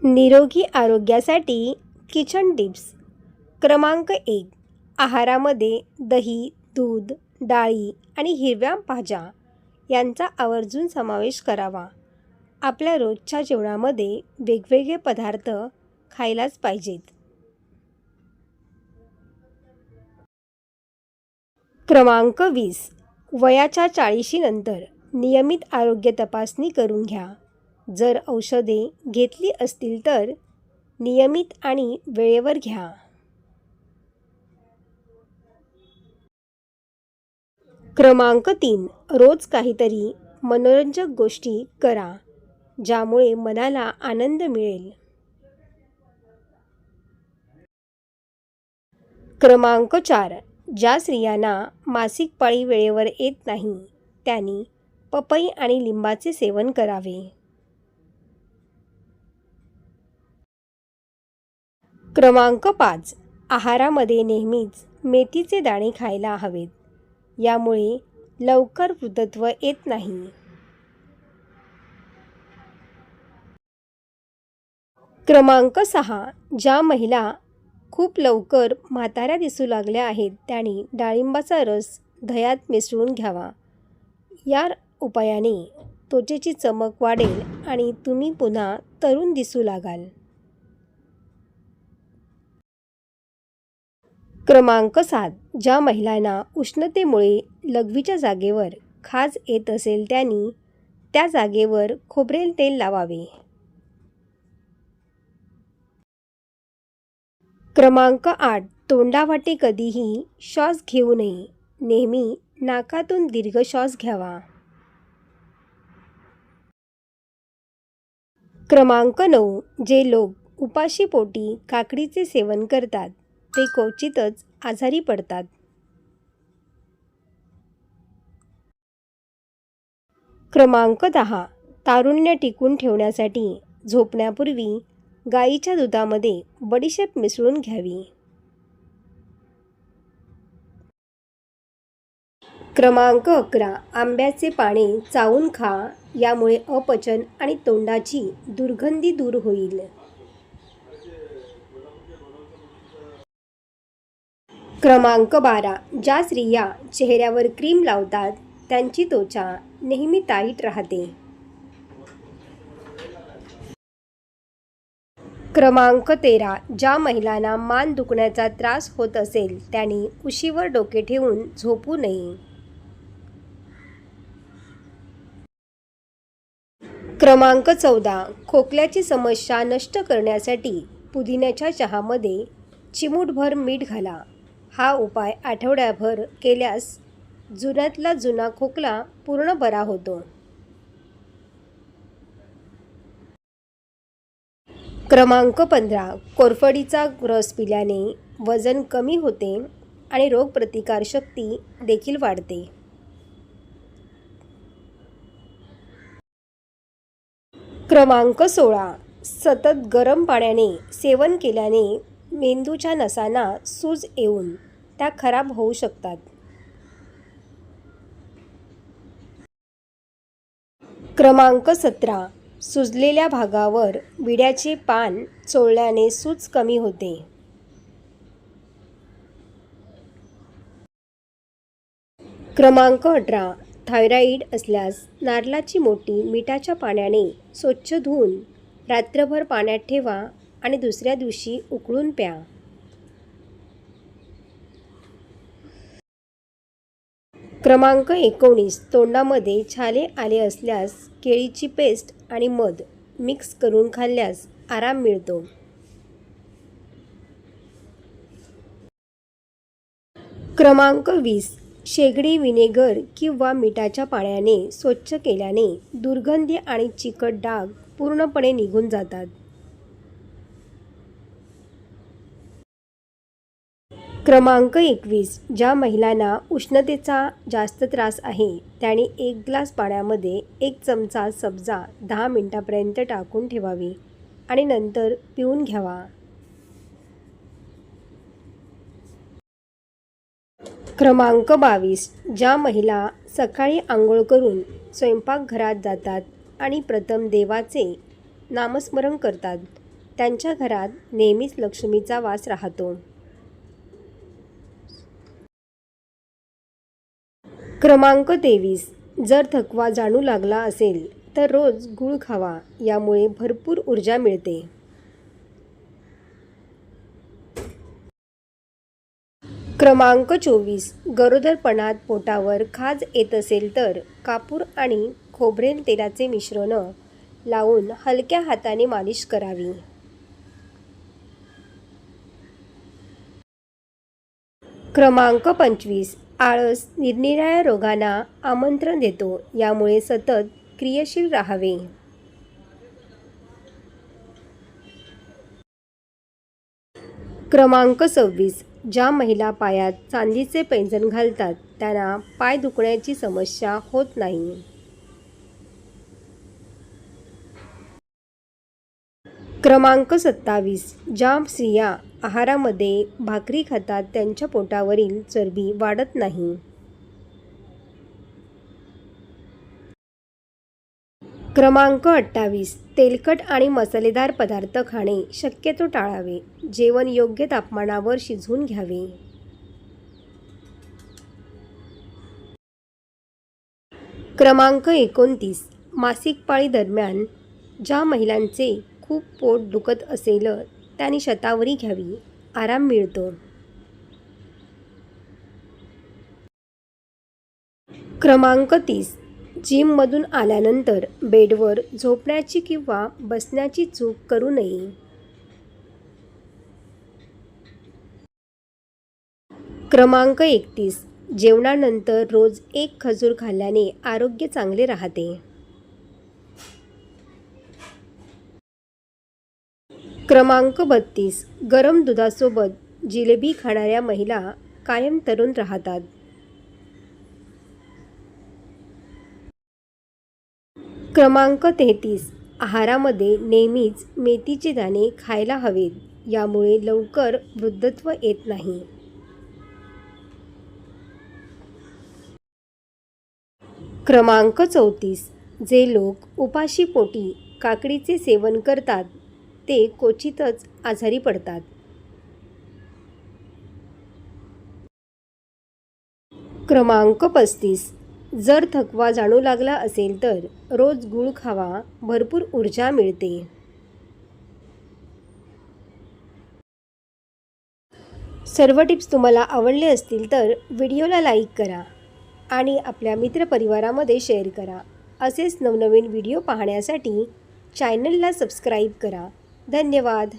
निरोगी आरोग्यासाठी kitchen tips. क्रमांक 1. आहारामध्ये दही, दूध, डाळी आणि हिरव्या भाज्या यांचा आवर्जून समावेश करावा. आपल्या रोजच्या जेवणामध्ये वेगवेगळे पदार्थ खायलाच पाहिजेत. क्रमांक 20. वयाच्या 40 नंतर नियमित आरोग्य तपासणी करून घ्या. जर औषधे घेतली असतील तर नियमित आणि वेळेवर घ्या. क्रमांक 3. रोज काहीतरी मनोरंजक गोष्टी करा ज्यामुळे मनाला आनंद मिळेल. क्रमांक 4. ज्या स्त्रियांना मासिक पाळी वेळेवर येत नाही त्यांनी पपई आणि लिंबाचे सेवन करावे. क्रमांक 5. आहारामध्ये नेहमीच मेथीचे दाणे खायला हवेत. यामुळे लवकर वृद्धत्व येत नाही. क्रमांक 6. ज्या महिला खूप लवकर म्हाताऱ्या दिसू लागल्या आहेत त्यांनी डाळिंबाचा रस दह्यात मिसळून घ्यावा. या उपायाने त्वचेची चमक वाढेल आणि तुम्ही पुन्हा तरुण दिसू लागाल. क्रमांक 7. ज्या महिलांना उष्णतेमुळे लघवीच्या जागेवर खाज येत असेल त्यांनी त्या जागेवर खोबरेल तेल लावावे. क्रमांक 8. तोंडावाटे कधीही श्वास घेऊ नये. नेहमी नाकातून दीर्घ श्वास घ्यावा. क्रमांक 9. जे लोक उपाशीपोटी काकडीचे सेवन करतात ते क्वचितच आजारी पडतात. क्रमांक 10. तारुण्य टिकून ठेवण्यासाठी झोपण्यापूर्वी गाईच्या दुधामध्ये बडीशेप मिसळून घ्यावी. क्रमांक 11. आंब्याचे पाने चावून खा. यामुळे अपचन आणि तोंडाची दुर्गंधी दूर होईल. क्रमांक 12. ज्या स्त्रिया चेहऱ्यावर क्रीम लावतात त्यांची त्वचा नेहमी टाईट राहते. क्रमांक 13. ज्या महिलांना मान दुखण्याचा त्रास होत असेल त्यांनी उशीवर डोके ठेवून झोपू नये. क्रमांक 14. खोकल्याची समस्या नष्ट करण्यासाठी पुदिन्याच्या चहामध्ये चिमूटभर मीठ घाला. हा उपाय आठवड्याभर केल्यास जुन्यातला जुना खोकला पूर्ण बरा होतो. क्रमांक 15. कोरफडीचा रस पिल्याने वजन कमी होते आणि रोगप्रतिकारशक्ती देखील वाढते. क्रमांक 16. सतत गरम पाण्याने सेवन केल्याने मेंदूच्या नसांना सूज येऊन त्या खराब होऊ शकतात. क्रमांक 17. सुजलेल्या भागावर विड्याचे पान चोळल्याने सूज कमी होते. क्रमांक 18. थायरॉईड असल्यास नारळाची मोठी मिठाच्या पाण्याने स्वच्छ धुवून रात्रभर पाण्यात ठेवा आणि दुसऱ्या दिवशी उकळून प्या. क्रमांक 19. तोंडामध्ये छाले आले असल्यास केळीची पेस्ट आणि मध मिक्स करून खाल्ल्यास आराम मिळतो. क्रमांक 20. शेगडी व्हिनेगर किंवा मिठाच्या पाण्याने स्वच्छ केल्याने दुर्गंधी आणि चिकट डाग पूर्णपणे निघून जातात. क्रमांक 21. ज्या महिलांना उष्णतेचा जास्त त्रास आहे त्यांनी 1 ग्लास पाण्यामध्ये 1 चमचा सब्जा 10 मिनिटांपर्यंत टाकून ठेवावी आणि नंतर पिऊन घ्यावा. क्रमांक 22. ज्या महिला सकाळी आंघोळ करून स्वयंपाकघरात जातात आणि प्रथम देवाचे नामस्मरण करतात त्यांच्या घरात नेहमीच लक्ष्मीचा वास राहतो. क्रमांक 23. जर थकवा जाणू लागला असेल तर रोज गूळ खावा, यामुळे भरपूर ऊर्जा मिळते. क्रमांक 24. गरोदरपणात पोटावर खाज येत असेल तर कापूर आणि खोबरेल तेलाचे मिश्रण लावून हलक्या हाताने मालिश करावी. क्रमांक 25. आळस निरनिराळ्या रोगांना आमंत्रण देतो, यामुळे सतत क्रियाशील राहावे. क्रमांक 26. ज्या महिला पायात चांदीचे पैंजण घालतात त्यांना पाय दुखण्याची समस्या होत नाही. क्रमांक 27. ज्या स्त्रिया आहारामध्ये भाकरी खातात त्यांच्या पोटावरील चरबी वाढत नाही. क्रमांक 28. तेलकट आणि मसालेदार पदार्थ खाणे शक्यतो टाळावे. जेवण योग्य तापमानावर शिजवून घ्यावे. क्रमांक 29. मासिक पाळी दरम्यान ज्या महिलांचे खूप पोट दुखत असेल त्यांनी शतावरी घ्यावी, आराम मिळतो. क्रमांक 30. जिममधून आल्यानंतर बेडवर झोपण्याची किंवा बसण्याची चूक करू नये. क्रमांक 31. जेवणानंतर रोज एक खजूर खाल्ल्याने आरोग्य चांगले राहते. क्रमांक 32. गरम दुधासोबत जिलेबी खाणाऱ्या महिला कायम तरुण राहतात. क्रमांक 33. आहारामध्ये नेहमीच मेथीचे दाणे खायला हवेत, यामुळे लवकर वृद्धत्व येत नाही. क्रमांक 34. जे लोक उपाशी पोटी काकडीचे सेवन करतात ते क्वचितच आजारी पडतात. क्रमांक 35. जर थकवा जाणू लागला असेल तर रोज गूळ खावा, भरपूर ऊर्जा मिळते. सर्व टिप्स तुम्हाला आवडले असतील तर व्हिडिओला लाईक करा आणि आपल्या मित्रपरिवारामध्ये शेअर करा. असेच नवनवीन व्हिडिओ पाहण्यासाठी चॅनलला सबस्क्राईब करा. धन्यवाद.